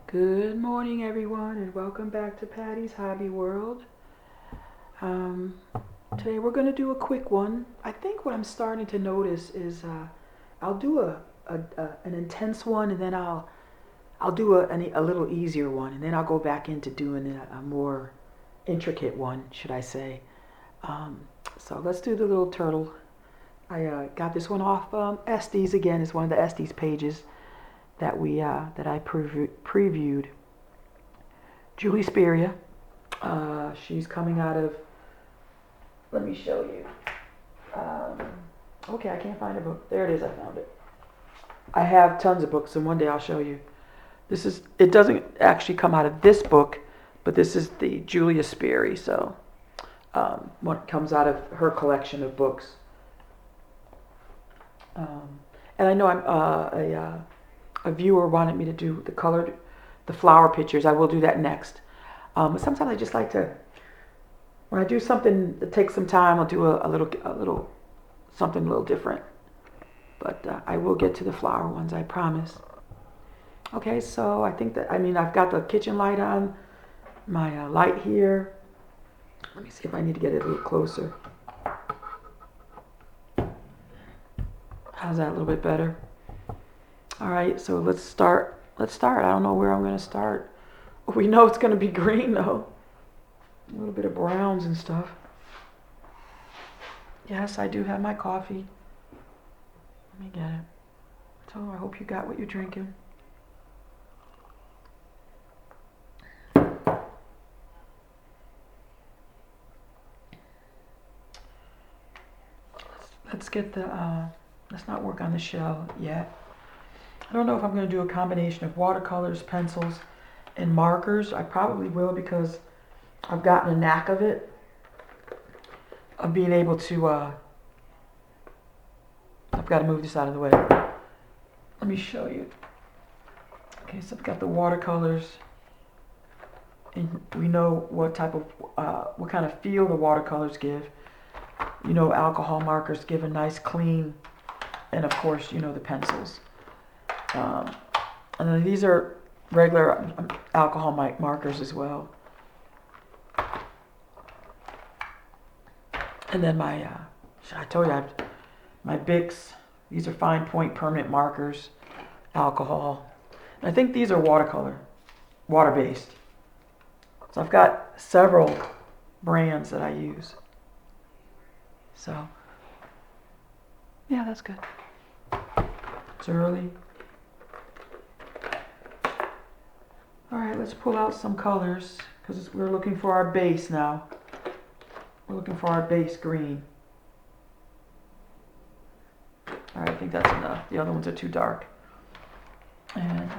Good morning, everyone, and welcome back to Patty's Hobby World. Um, Today we're going to do a quick one. I think what I'm starting to notice is I'll do an intense one, and then I'll do a little easier one, and then I'll go back into doing a more intricate one, should I say? Um, so let's do the little turtle. I got this one off Estes again. It's one of the Estes pages that I previewed. Julie Spiri. She's coming out of. Let me show you. Okay, I can't find a book. There it is. I found it. I have tons of books, and one day I'll show you. This is. It doesn't actually come out of this book, but this is the Julia Spiri. So, what comes out of her collection of books. And I know a viewer wanted me to do the flower pictures. I will do that next. But sometimes I just like to, when I do something that takes some time, I'll do a little, something a little different. But I will get to the flower ones, I promise. Okay, so I've got the kitchen light on, my light here. Let me see if I need to get it a little closer. How's that, a little bit better? All right, so let's start. I don't know where I'm going to start. We know it's going to be green, though. A little bit of browns and stuff. Yes, I do have my coffee. Let me get it. So I hope you got what you're drinking. Let's get let's not work on the shell yet. I don't know if I'm going to do a combination of watercolors, pencils, and markers. I probably will because I've gotten a knack of it, of being able to, I've got to move this out of the way. Let me show you. Okay, so I've got the watercolors, and we know what kind of feel the watercolors give. You know, alcohol markers give a nice clean, and of course, you know, the pencils. And then these are regular alcohol markers as well. And then I told you, my Bics, these are fine point permanent markers, alcohol. And I think these are water-based. So I've got several brands that I use. So, yeah, that's good. It's early. All right, let's pull out some colors because we're looking for our base now. We're looking for our base green. All right, I think that's enough. The other ones are too dark. And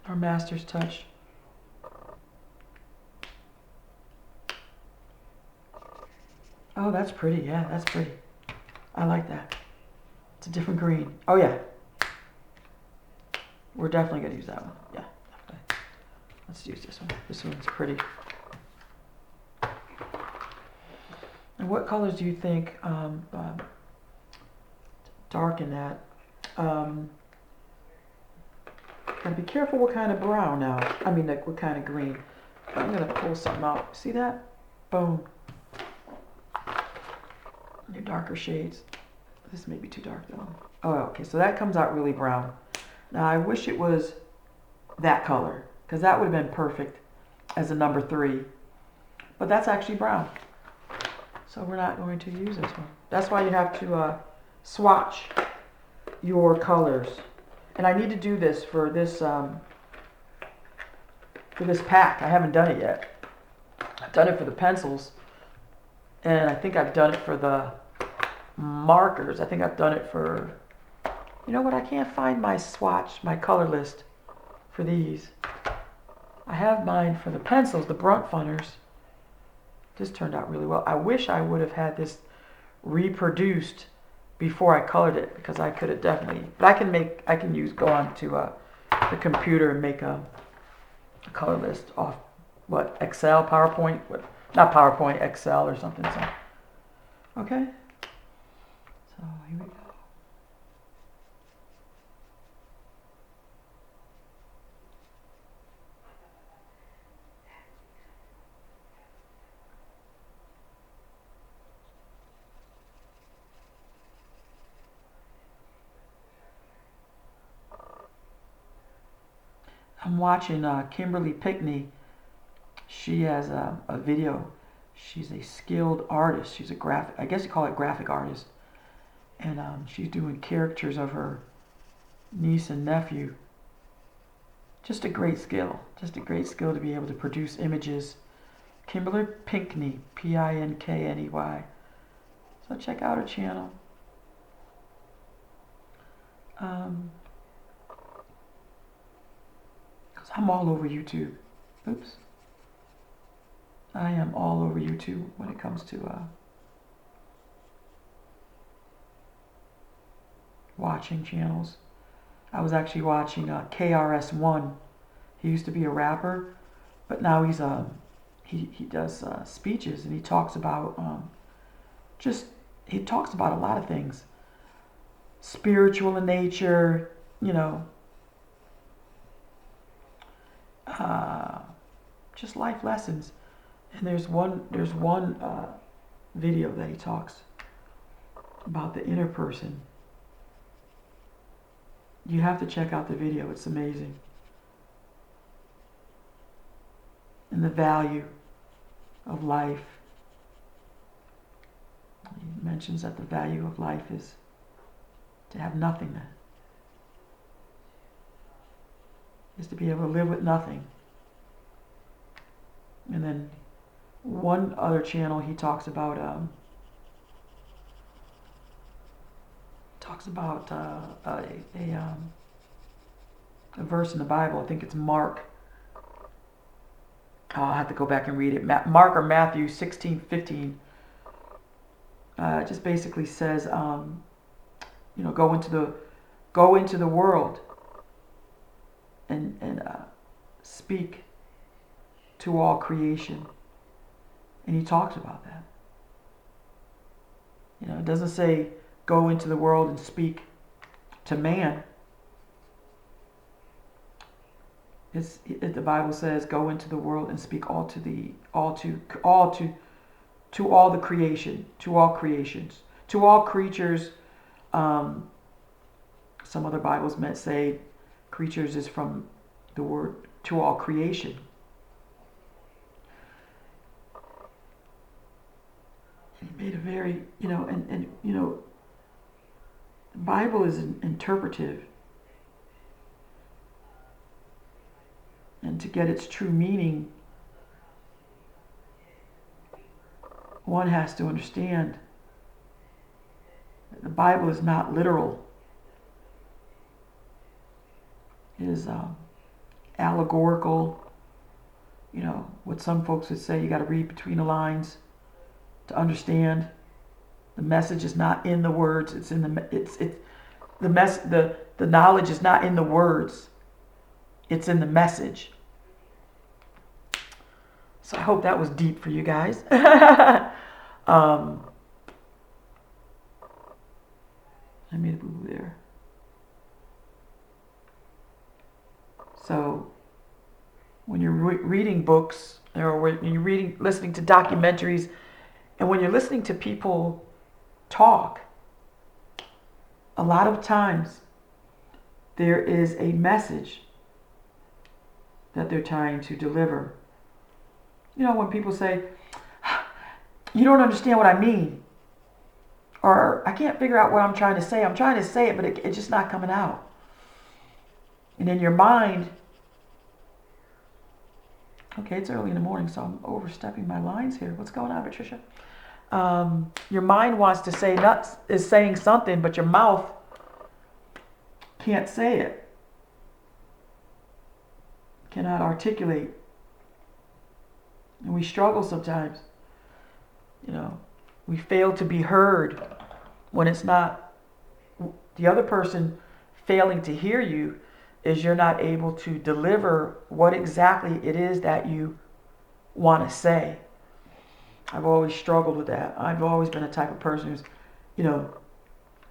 our master's touch. Oh, that's pretty. Yeah, that's pretty. I like that. It's a different green. Oh, yeah. We're definitely going to use that one. Yeah, definitely. Let's use this one. This one's pretty. And what colors do you think darken that? Gotta be careful what kind of brown now. I mean, like what kind of green. I'm going to pull something out. See that? Boom. Your darker shades. This may be too dark though. Oh, okay. So that comes out really brown. Now I wish it was that color because that would have been perfect as a number 3. But that's actually brown. So we're not going to use this one. That's why you have to swatch your colors. And I need to do this for this pack. I haven't done it yet. I've done it for the pencils. And I think I've done it for the markers. I think I've done it for, you know what, I can't find my swatch, my color list for these. I have mine for the pencils, the Brunt Funners. This turned out really well. I wish I would have had this reproduced before I colored it because I could have definitely, but I can go on to the computer and make a color list off Excel, PowerPoint, not PowerPoint, Excel or something. So, okay. So here we go. I'm watching Kimberly Pickney. She has a video. She's a skilled artist. She's a graphic, I guess you call it graphic artist. And she's doing characters of her niece and nephew. Just a great skill. Just a great skill to be able to produce images. Kimberly Pinkney, Pinkney. So check out her channel. Because I'm all over YouTube. Oops. I am all over YouTube when it comes to watching channels. I was actually watching KRS-One. He used to be a rapper, but now he's he does speeches, and he talks about he talks about a lot of things, spiritual in nature, just life lessons. And there's one video that he talks about the inner person. You have to check out the video. It's amazing. And the value of life. He mentions that the value of life is to have nothing, is to be able to live with nothing. And then one other channel he talks about a verse in the Bible. I think it's Mark. I'll have to go back and read it. Mark or Matthew 16:15. It just basically says, go into the world and speak to all creation. And he talks about that. It doesn't say go into the world and speak to man. The Bible says go into the world and speak all the creation, to all creations, to all creatures. Some other Bibles might say creatures is from the word to all creation. He made a very, the Bible is interpretive. And to get its true meaning, one has to understand that the Bible is not literal. It is allegorical. What some folks would say, you got to read between the lines to understand. The message is not in the words. It's in the knowledge is not in the words. It's in the message. So I hope that was deep for you guys. I made a boo-boo there. So when you're reading books, or when you're listening to documentaries, and when you're listening to people talk, a lot of times there is a message that they're trying to deliver. When people say, you don't understand what I mean, or I can't figure out what I'm trying to say. I'm trying to say it, but it's just not coming out. And in your mind, okay, it's early in the morning, so I'm overstepping my lines here. What's going on, Patricia? Your mind wants to say, is saying something, but your mouth can't say it. Cannot articulate. And we struggle sometimes. We fail to be heard when it's not the other person failing to hear you, is you're not able to deliver what exactly it is that you want to say. I've always struggled with that. I've always been a type of person who's,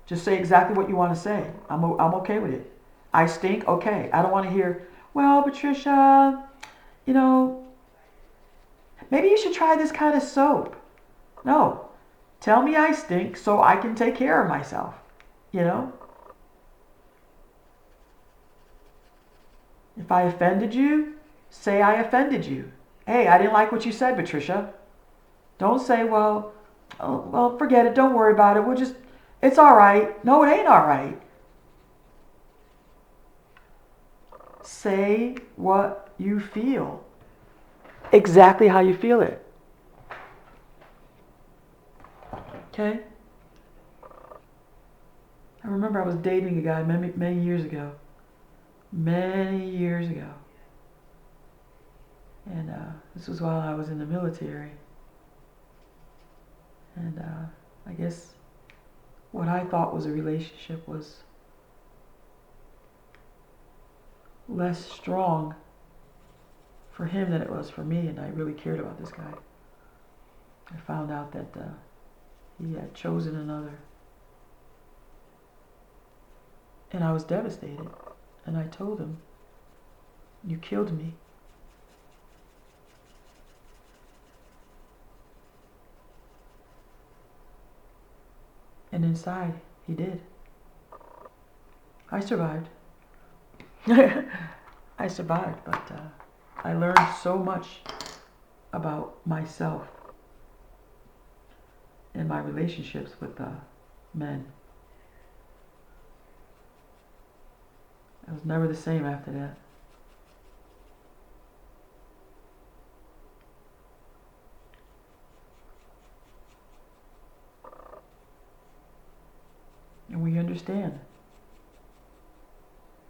just say exactly what you want to say. I'm okay with it. I stink, okay. I don't want to hear, well, Patricia, maybe you should try this kind of soap. No. Tell me I stink so I can take care of myself. If I offended you, say I offended you. Hey, I didn't like what you said, Patricia. Don't say, well, forget it. Don't worry about it. It's all right. No, it ain't all right. Say what you feel. Exactly how you feel it. Okay? I remember I was dating a guy many years ago. Many years ago. And this was while I was in the military. And I guess what I thought was a relationship was less strong for him than it was for me, and I really cared about this guy. I found out that he had chosen another. And I was devastated. And I told him, you killed me. And inside, he did. I survived. I survived, but I learned so much about myself and my relationships with men. I was never the same after that. And we understand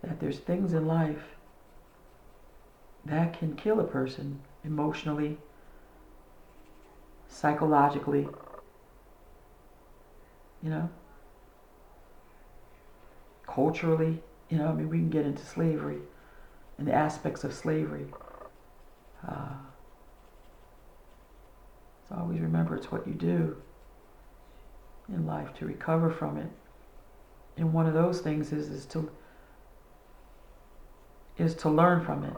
that there's things in life that can kill a person emotionally, psychologically, culturally. We can get into slavery and the aspects of slavery. So always remember, it's what you do in life to recover from it. And one of those things is to learn from it.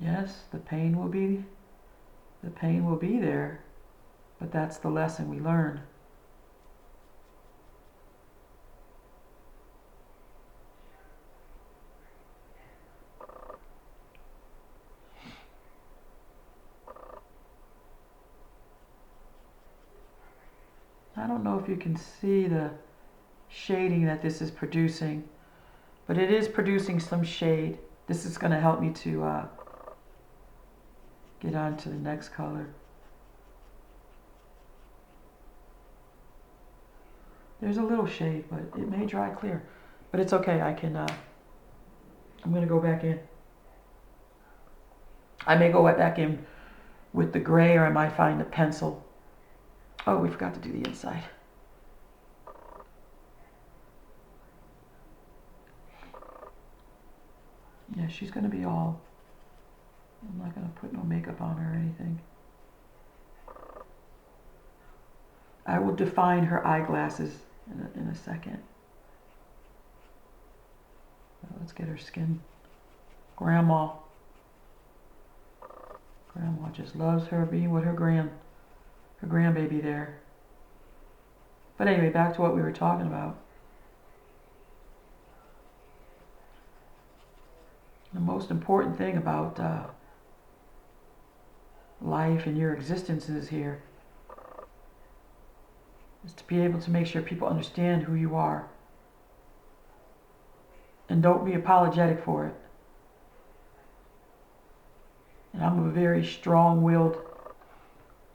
Yes, the pain will be there, but that's the lesson we learn. I don't know if you can see the shading that this is producing, but it is producing some shade. This is going to help me to get on to the next color. There's a little shade, but it may dry clear. But it's okay, I'm going to go back in. I may go back in with the gray, or I might find a pencil. Oh, we forgot to do the inside. Yeah, she's going to be all... I'm not going to put no makeup on her or anything. I will define her eyeglasses in a second. Let's get her skin. Grandma just loves her being with her grandbaby there. But anyway, back to what we were talking about. The most important thing about life and your existence is here is to be able to make sure people understand who you are. And don't be apologetic for it. And I'm a very strong-willed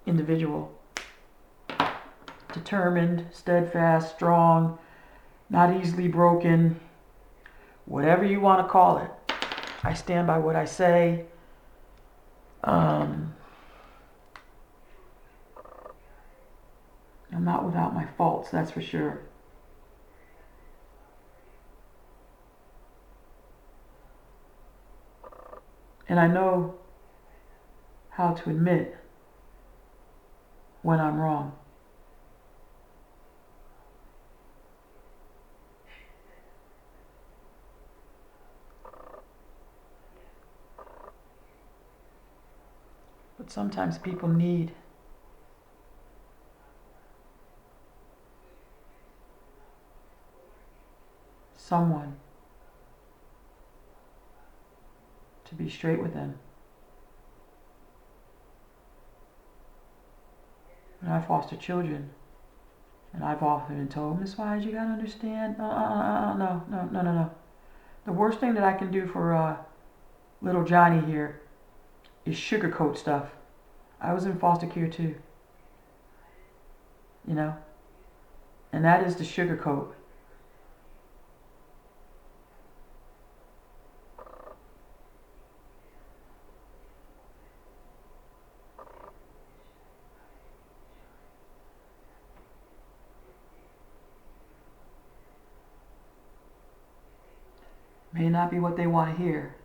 individual. Determined, steadfast, strong, not easily broken, whatever you want to call it. I stand by what I say. I'm not without my faults, that's for sure. And I know how to admit when I'm wrong. But sometimes people need someone to be straight with them. When I foster children, and I've often been told, Miss Wise, you gotta understand, no. The worst thing that I can do for little Johnny here is sugarcoat stuff. I was in foster care too, you know, and that is the sugarcoat. May not be what they want to hear,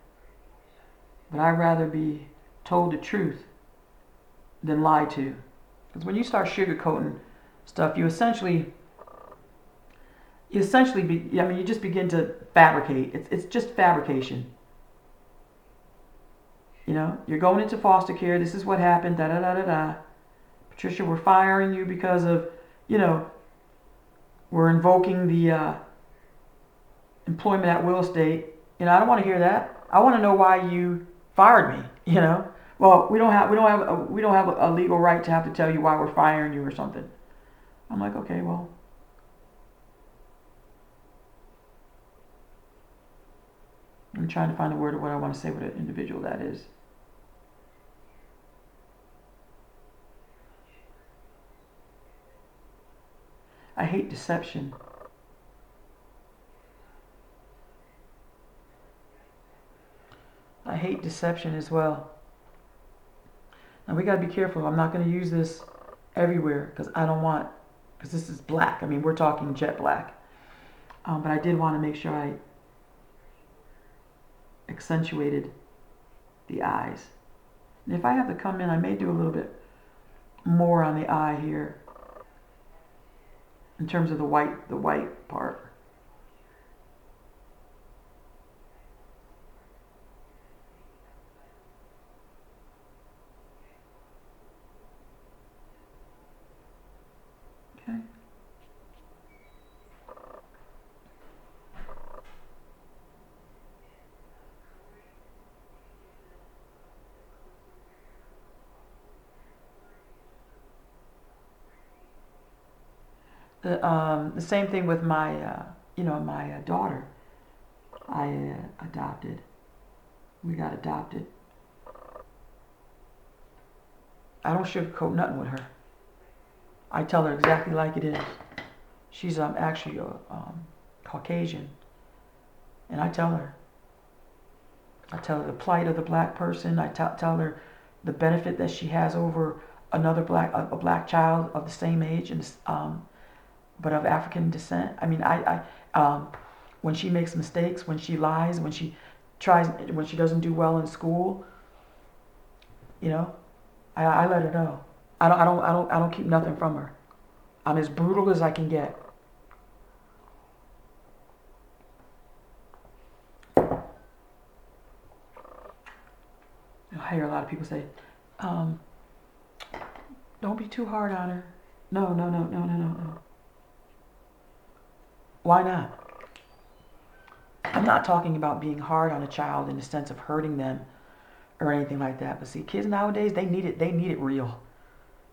but I'd rather be told the truth than lied to. Because when you start sugarcoating stuff, you essentially you just begin to fabricate. It's just fabrication. You know, you're going into foster care. This is what happened. Da da da da da. Patricia, we're firing you because of, we're invoking the employment at will state. I don't want to hear that. I want to know why you fired me. Well, we don't have a legal right to have to tell you why we're firing you or something. I'm like, okay, well. I'm trying to find a word of what I want to say with an individual that is. I hate deception. I hate deception as well. Now we got to be careful. I'm not going to use this everywhere because this is black. I mean, we're talking jet black. But I did want to make sure I accentuated the eyes. And if I have to come in, I may do a little bit more on the eye here in terms of the white part. Okay. The same thing with my daughter. I adopted. We got adopted. I don't sugarcoat nothing with her. I tell her exactly like it is. She's actually Caucasian, and I tell her the plight of the black person. I tell her the benefit that she has over another black child of the same age and but of African descent. I mean, when she makes mistakes, when she lies, when she doesn't do well in school, I let her know. I don't keep nothing from her. I'm as brutal as I can get. I hear a lot of people say, don't be too hard on her. No. Why not? I'm not talking about being hard on a child in the sense of hurting them or anything like that. But see, kids nowadays, they need it real.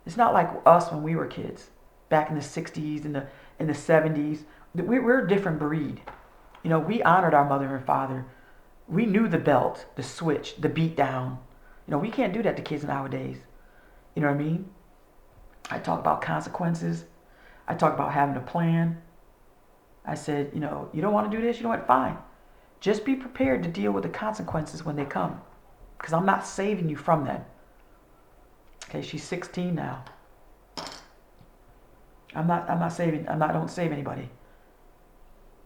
It's not like us when we were kids, back in the 60s and in the 70s. We're a different breed. We honored our mother and father. We knew the belt, the switch, the beat down. We can't do that to kids nowadays. You know what I mean? I talk about consequences. I talk about having a plan. I said, you don't want to do this? You know what? Fine. Just be prepared to deal with the consequences when they come. Because I'm not saving you from them. Okay, she's 16 now. I don't save anybody.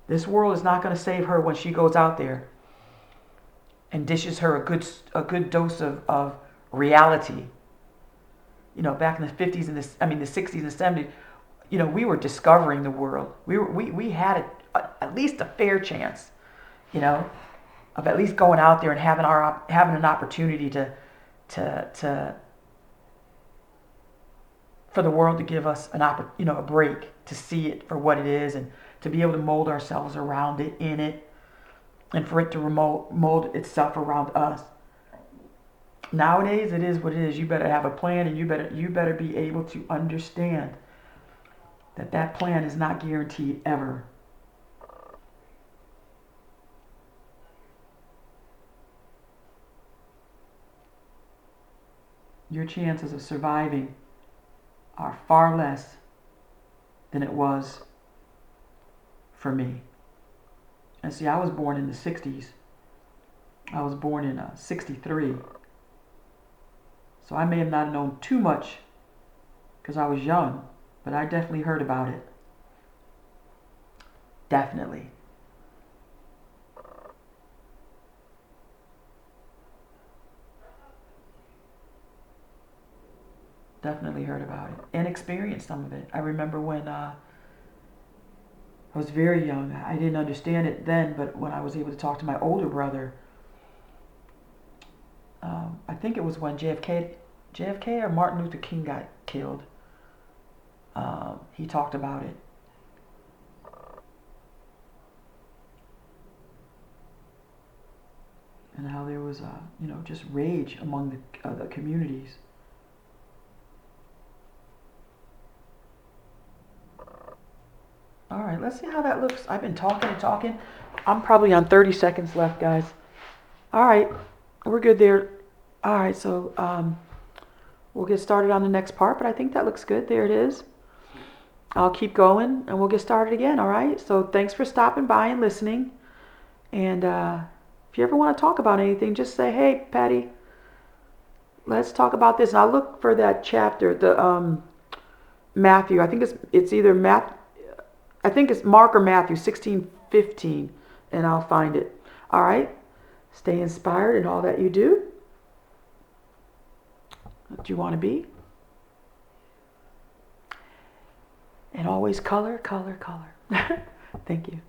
This world is not going to save her when she goes out there and dishes her a good dose of reality. Back in the 50s and the 60s and the 70s, we were discovering the world. We had at least a fair chance, of at least going out there and having an opportunity to for the world to give us a break to see it for what it is and to be able to mold ourselves around it, in it, and for it to mold itself around us. Nowadays, it is what it is. You better have a plan, and you better be able to understand that that plan is not guaranteed ever. Your chances of surviving are far less than it was for me. And see, I was born in the 60s. I was born in 63. So I may have not known too much because I was young, but I definitely heard about it. Definitely. Definitely heard about it and experienced some of it. I remember when I was very young, I didn't understand it then, but when I was able to talk to my older brother, I think it was when JFK or Martin Luther King got killed. He talked about it. And how there was, just rage among the communities. All right, let's see how that looks. I've been talking and talking. I'm probably on 30 seconds left, guys. All right, we're good there. All right, so we'll get started on the next part, but I think that looks good. There it is. I'll keep going, and we'll get started again, all right? So thanks for stopping by and listening. And if you ever want to talk about anything, just say, hey, Patty, let's talk about this. And I'll look for that chapter, the Matthew. I think it's either I think it's Mark or Matthew 16:15, and I'll find it. All right? Stay inspired in all that you do. What you want to be. And always color, color, color. Thank you.